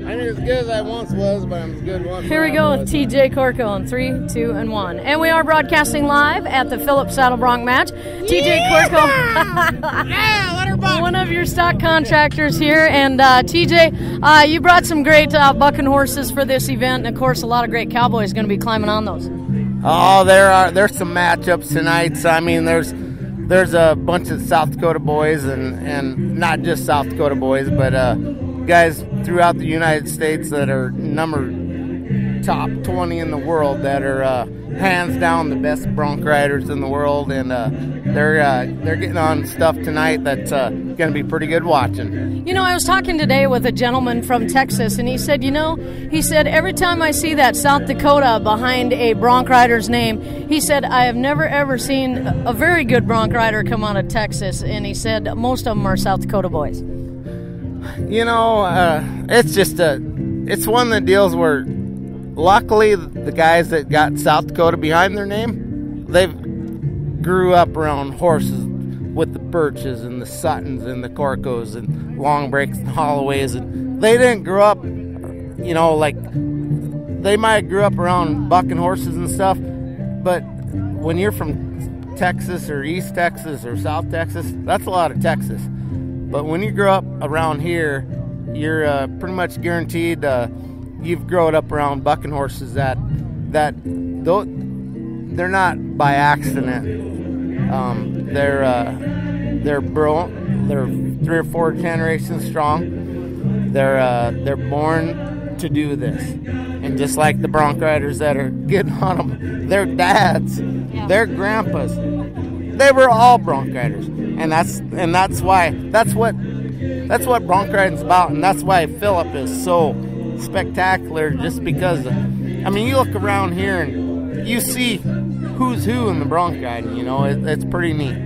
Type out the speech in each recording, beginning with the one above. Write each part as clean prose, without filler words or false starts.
I ain't as good as I once was, but I'm as good once. Here we go with TJ Korkow in 3, 2, and 1. And we are broadcasting live at the Philip Bronc Match. TJ Korkow, Yeah, let her buck. one of your stock contractors here. And TJ, you brought some great bucking horses for this event. And, of course, a lot of great cowboys going to be climbing on those. Oh, there's some matchups tonight. So, I mean, there's a bunch of South Dakota boys and not just South Dakota boys, but guys throughout the United States that are top 20 in the world that are hands down the best bronc riders in the world, and they're getting on stuff tonight that's going to be pretty good watching. You know, I was talking today with a gentleman from Texas, and he said, every time I see that South Dakota behind a bronc rider's name, he said, I have never ever seen a very good bronc rider come out of Texas, and he said most of them are South Dakota boys. You know, it's one of the deals where luckily the guys that got South Dakota behind their name, they grew up around horses with the Birches and the Suttons and the Korkows and Long Breaks and Holloways, and they didn't grow up, you know, like they might have grew up around bucking horses and stuff, but when you're from Texas or East Texas or South Texas, that's a lot of Texas. But when you grow up around here, you're pretty much guaranteed you've grown up around bucking horses that they're not by accident. They're 3 or 4 generations strong. They're born to do this, and just like the bronc riders that are getting on them, their dads, their grandpas, they were all bronc riders, and that's what bronc riding's about, and that's why Philip is so spectacular. Just because, I mean, you look around here and you see who's who in the bronc riding. You know, it's pretty neat.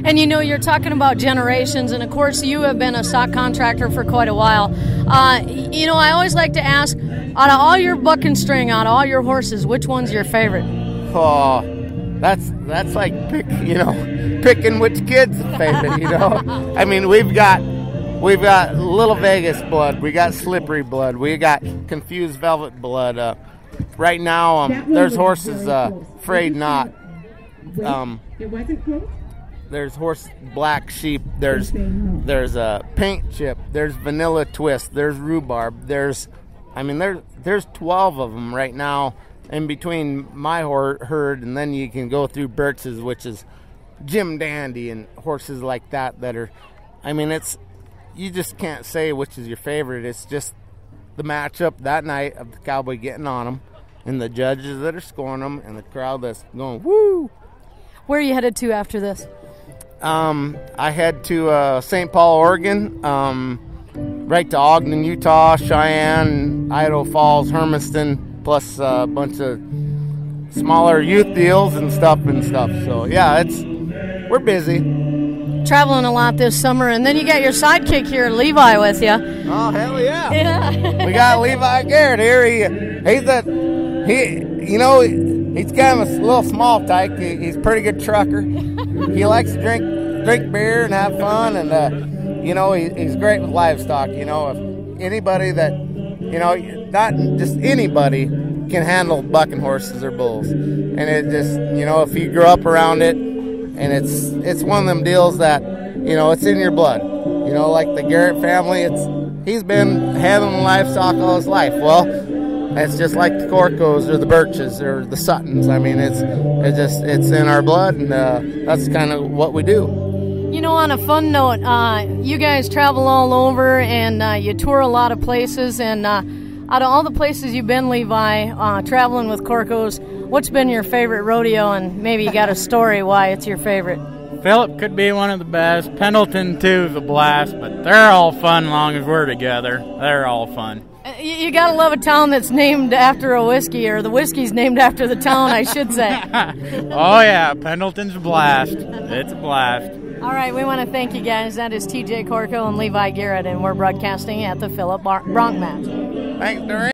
And you know, you're talking about generations, and of course you have been a stock contractor for quite a while. You know, I always like to ask, out of all your bucking string, out of all your horses, which one's your favorite? Oh, that's like picking which kid's favorite. You know, I mean, we've got Little Vegas blood, we got Slippery blood, we got Confused Velvet blood. Right now, there's horses Afraid Not. There's horse Black Sheep. There's Paint Chip. There's Vanilla Twist. There's Rhubarb. There's 12 of them right now in between my herd, and then you can go through Birch's, which is Jim Dandy and horses like that are, I mean, you just can't say which is your favorite. It's just the matchup that night of the cowboy getting on them, and the judges that are scoring them, and the crowd that's going woo. Where are you headed to after this? I head to St. Paul, Oregon, right to Ogden, Utah, Cheyenne, Idaho Falls, Hermiston, plus a bunch of smaller youth deals and stuff. So yeah, we're busy. Traveling a lot this summer, and then you got your sidekick here, Levi, with you. Oh, hell yeah! Yeah. We got Levi Garrett here. He's kind of a little small tyke. He's a pretty good trucker. He likes to drink beer and have fun, and he's great with livestock. You know, if anybody that, not just anybody can handle bucking horses or bulls, and it just, if you grow up around it. And it's one of them deals that, it's in your blood. Like the Garrett family, he's been handling livestock all his life. Well, it's just like the Korkows or the Birches or the Suttons. I mean, it's in our blood, and that's kind of what we do. On a fun note, you guys travel all over, and you tour a lot of places. And out of all the places you've been, Levi, traveling with Korkows, what's been your favorite rodeo, and maybe you got a story why it's your favorite? Philip could be one of the best. Pendleton, too, is a blast, but they're all fun as long as we're together. They're all fun. You got to love a town that's named after a whiskey, or the whiskey's named after the town, I should say. Oh, yeah, Pendleton's a blast. It's a blast. All right, we want to thank you guys. That is TJ Korkow and Levi Garrett, and we're broadcasting at the Philip Bronc Match. Thanks, Doreen.